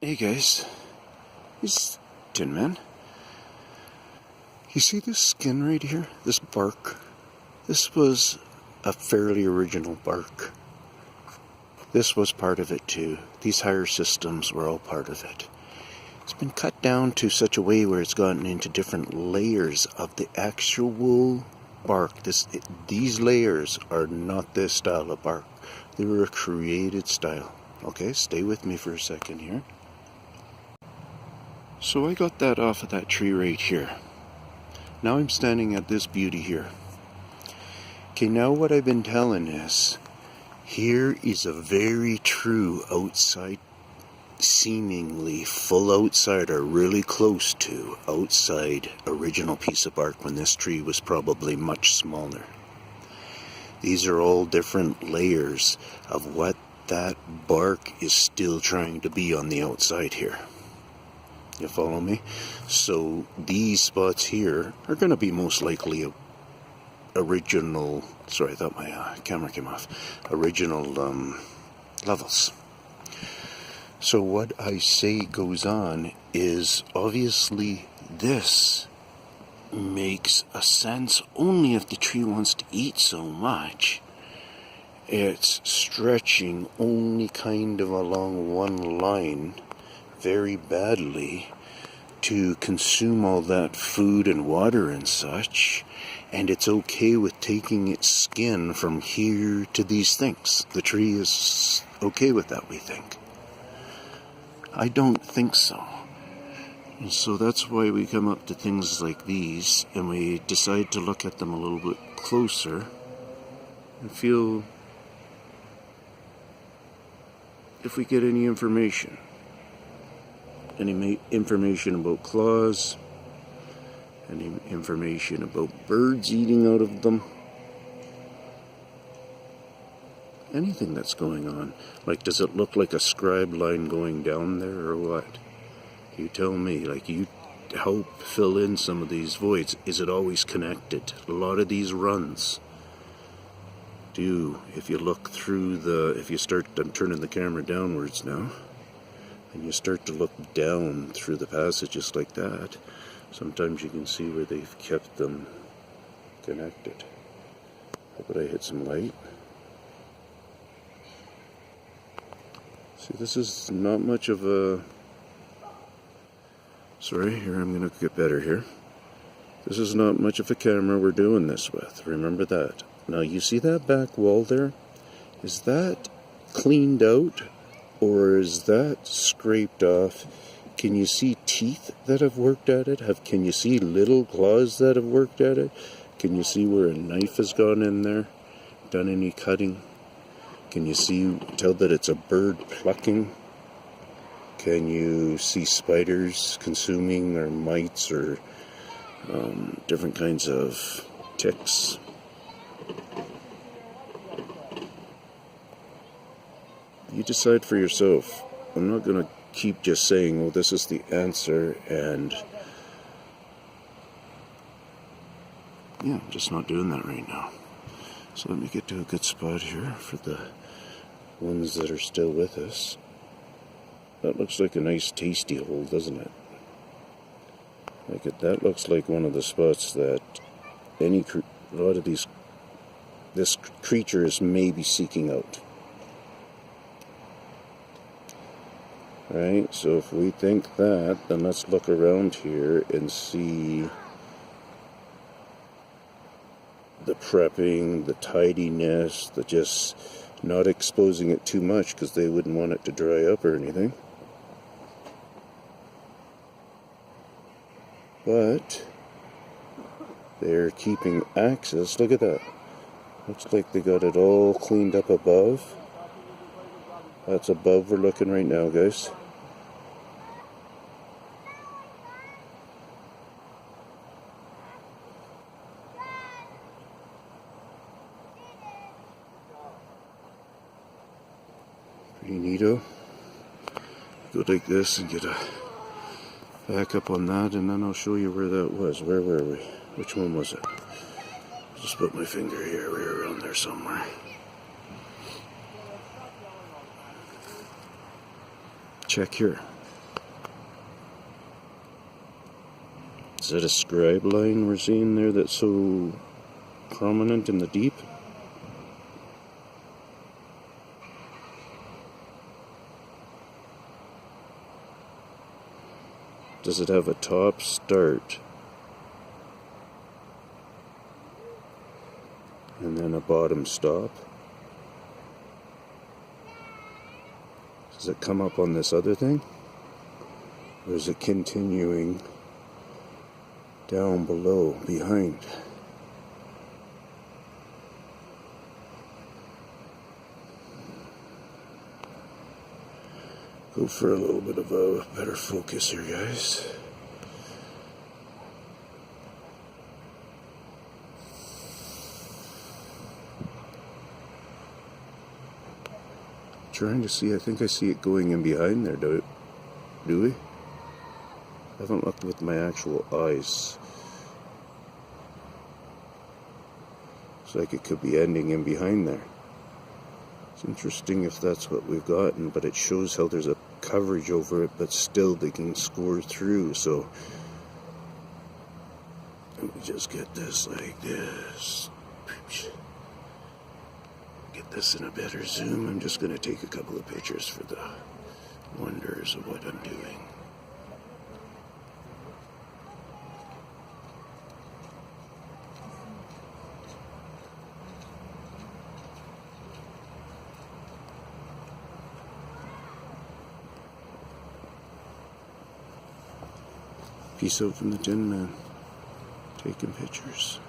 Hey guys, it's Tinman. You see this skin right here? This bark? This was a fairly original bark. This was part of it too. These higher systems were all part of it. It's been cut down to such a way where it's gotten into different layers of the actual bark. These layers are not this style of bark. They were a created style. Okay, stay with me for a second here. So I got that off of that tree right here. Now I'm standing at this beauty here. Okay, now what I've been telling is, here is a very true outside, seemingly full outside or really close to outside original piece of bark when this tree was probably much smaller. These are all different layers of what that bark is still trying to be on the outside here. You follow me? So these spots here are going to be most likely original, sorry, I thought my camera came off, original levels. So what I say goes on is, obviously this makes a sense only if the tree wants to eat so much. It's stretching only kind of along one line very badly to consume all that food and water and such, and it's okay with taking its skin from here to these things. The tree is okay with that, we think. I don't think so. And so that's why we come up to things like these and we decide to look at them a little bit closer and feel if we get any information. Any information about claws, any information about birds eating out of them, anything that's going on. Like, does it look like a scribe line going down there or what? You tell me, like, you help fill in some of these voids. Is it always connected? A lot of these runs do, if you look through if you start, I'm turning the camera downwards now, and you start to look down through the passages like that, sometimes you can see where they've kept them connected. How about I hit some light? See, this is not much of a... Sorry, here, I'm going to get better here. This is not much of a camera we're doing this with. Remember that. Now, you see that back wall there? Is that cleaned out? Or is that scraped off? Can you see teeth that have worked at it? Can you see little claws that have worked at it? Can you see where a knife has gone in there? Done any cutting? Can you tell that it's a bird plucking? Can you see spiders consuming, or mites, or different kinds of ticks? You decide for yourself. I'm not going to keep just saying, well, this is the answer, and yeah, I'm just not doing that right now. So let me get to a good spot here for the ones that are still with us. That looks like a nice tasty hole, doesn't it? That looks like one of the spots that this creature is maybe seeking out. Right, so if we think that, then let's look around here and see the prepping, the tidiness, the just not exposing it too much because they wouldn't want it to dry up or anything. But they're keeping access. Look at that. Looks like they got it all cleaned up above. That's above we're looking right now, guys. Pretty neato. Go like this and get a back up on that, and then I'll show you where that was. Where were we? Which one was it? Just put my finger here. We were around there somewhere. Check here. Is that a scribe line we're seeing there that's so prominent in the deep? Does it have a top start? And then a bottom stop? Does it come up on this other thing? Or is it continuing down below, behind? Go for a little bit of a better focus here, guys. Trying to see, I think I see it going in behind there, do we? I haven't looked with my actual eyes. Looks like it could be ending in behind there. It's interesting if that's what we've gotten, but it shows how there's a coverage over it, but still they can score through, so let me just get this like this. Get this in a better zoom. I'm just going to take a couple of pictures for the wonders of what I'm doing. Peace out from the Tin Man, taking pictures.